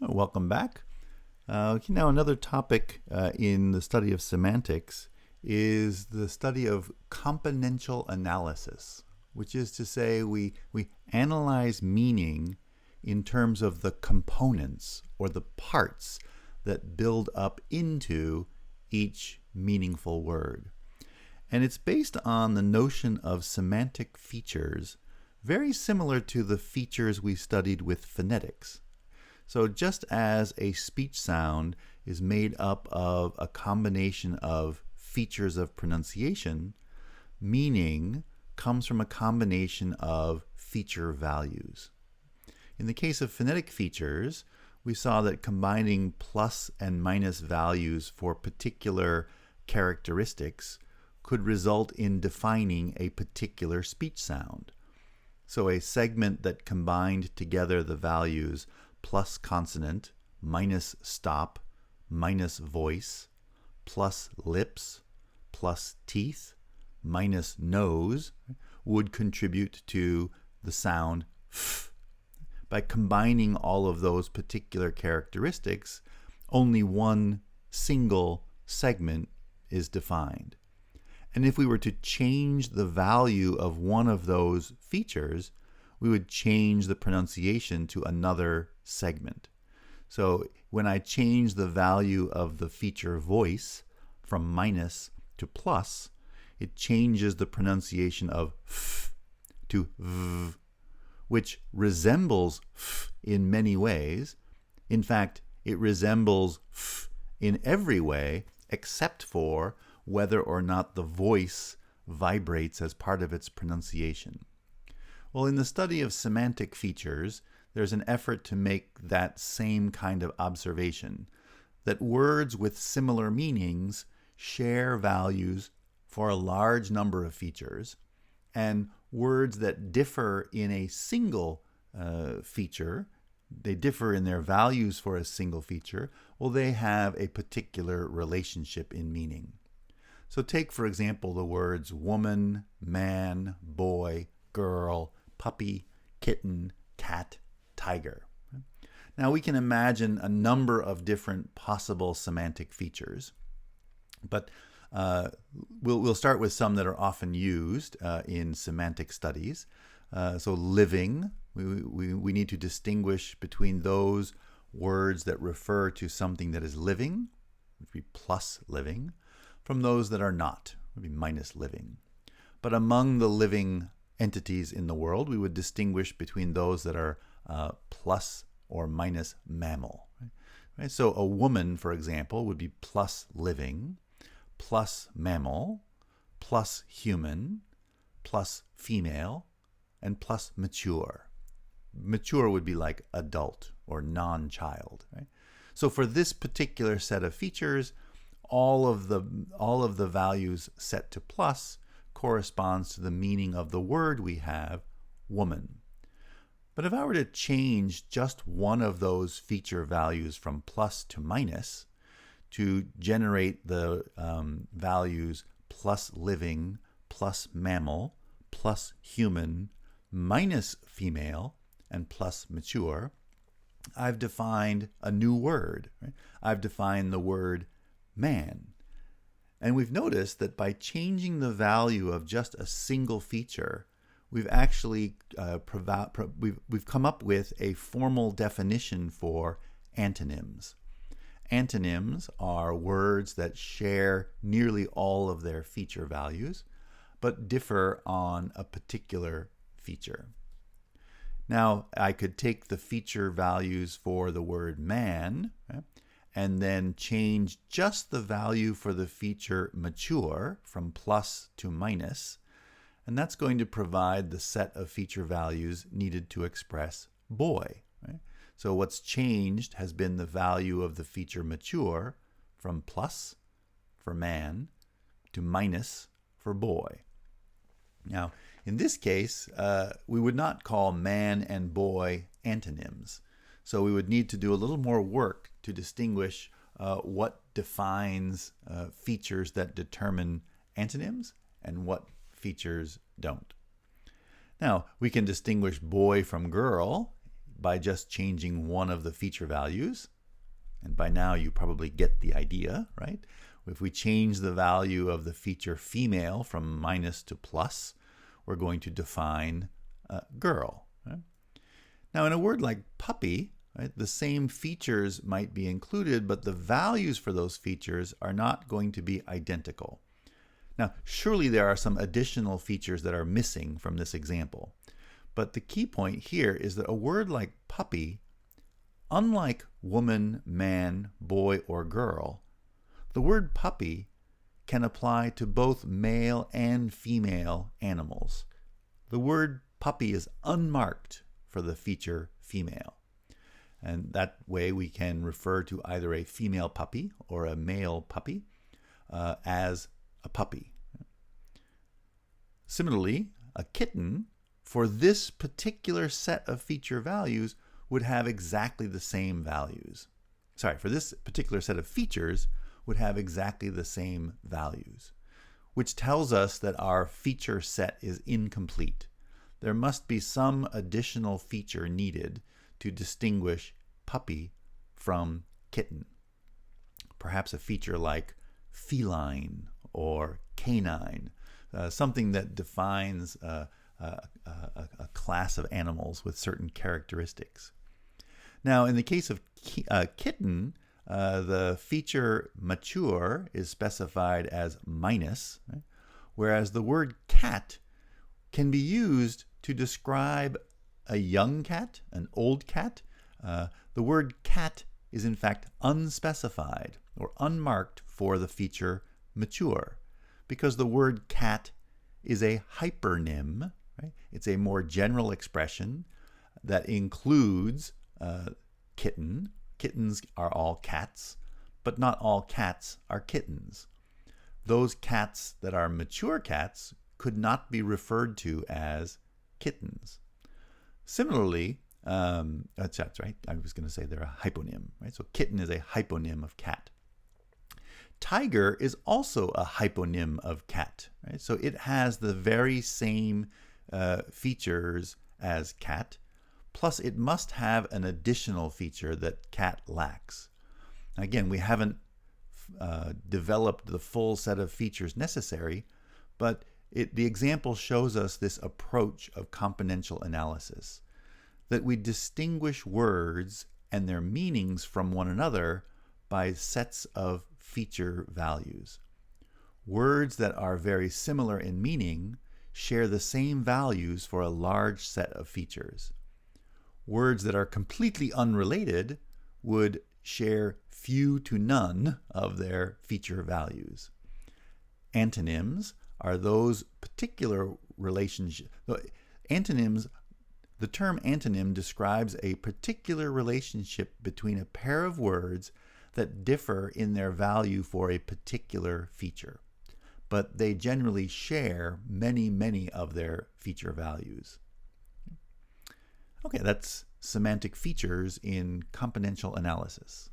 Welcome back. Now, another topic in the study of semantics is the study of componential analysis, which is to say we analyze meaning in terms of the components or the parts that build up into each meaningful word. And it's based on the notion of semantic features, very similar to the features we studied with phonetics. So just as a speech sound is made up of a combination of features of pronunciation, meaning comes from a combination of feature values. In the case of phonetic features, we saw that combining plus and minus values for particular characteristics could result in defining a particular speech sound. So a segment that combined together the values plus consonant, minus stop, minus voice, plus lips, plus teeth, minus nose, would contribute to the sound f. By combining all of those particular characteristics, only one single segment is defined. And if we were to change the value of one of those features, we would change the pronunciation to another segment. So when I change the value of the feature voice from minus to plus, it changes the pronunciation of f to v, which resembles f in many ways. In fact, it resembles f in every way except for whether or not the voice vibrates as part of its pronunciation. Well, in the study of semantic features, there's an effort to make that same kind of observation, that words with similar meanings share values for a large number of features, and words that differ in a single feature, they differ in their values for a single feature, well, they have a particular relationship in meaning. So take, for example, the words woman, man, boy, girl, puppy, kitten, cat, tiger. Now we can imagine a number of different possible semantic features, but we'll start with some that are often used in semantic studies. So living, we need to distinguish between those words that refer to something that is living, which would be plus living, from those that are not, would be minus living. But among the living entities in the world, we would distinguish between those that are plus or minus mammal. Right? So a woman, for example, would be plus living, plus mammal, plus human, plus female, and plus mature. Mature would be like adult or non-child. Right? So for this particular set of features, all of the values set to plus corresponds to the meaning of the word we have, woman. But if I were to change just one of those feature values from plus to minus to generate the values plus living, plus mammal, plus human, minus female, and plus mature, I've defined a new word. Right? I've defined the word man. And we've noticed that by changing the value of just a single feature, we've actually we've come up with a formal definition for antonyms. Antonyms are words that share nearly all of their feature values, but differ on a particular feature. Now, I could take the feature values for the word man, right, and then change just the value for the feature mature from plus to minus, and that's going to provide the set of feature values needed to express boy. Right? So what's changed has been the value of the feature mature from plus for man to minus for boy. Now, in this case, we would not call man and boy antonyms. So we would need to do a little more work to distinguish what defines features that determine antonyms and what features don't. Now, we can distinguish boy from girl by just changing one of the feature values. And by now you probably get the idea, right? If we change the value of the feature female from minus to plus, we're going to define girl. Right? Now in a word like puppy, right, the same features might be included, but the values for those features are not going to be identical. Now, surely there are some additional features that are missing from this example. But the key point here is that a word like puppy, unlike woman, man, boy, or girl, the word puppy can apply to both male and female animals. The word puppy is unmarked for the feature female. And that way we can refer to either a female puppy or a male puppy as a puppy. Similarly, a kitten, for this particular set of feature values, would have exactly the same values. Sorry, for this particular set of features would have exactly the same values, which tells us that our feature set is incomplete. There must be some additional feature needed to distinguish puppy from kitten. Perhaps a feature like feline or canine, something that defines a class of animals with certain characteristics. Now, in the case of kitten, the feature mature is specified as minus, right? Whereas the word cat can be used to describe a young cat, an old cat. The word cat is in fact unspecified or unmarked for the feature mature, because the word cat is a hypernym, right? It's a more general expression that includes kitten. Kittens are all cats, but not all cats are kittens. Those cats that are mature cats could not be referred to as kittens. Similarly, that's right. I was going to say they're a hyponym, right? So kitten is a hyponym of cat. Tiger is also a hyponym of cat, right? So it has the very same features as cat, plus it must have an additional feature that cat lacks. Again, we haven't developed the full set of features necessary, but the example shows us this approach of componential analysis, that we distinguish words and their meanings from one another by sets of feature values. Words that are very similar in meaning share the same values for a large set of features. Words that are completely unrelated would share few to none of their feature values. Antonyms are those particular relationships. Antonyms, the term antonym describes a particular relationship between a pair of words that differ in their value for a particular feature, but they generally share many of their feature values. Okay, that's semantic features in componential analysis.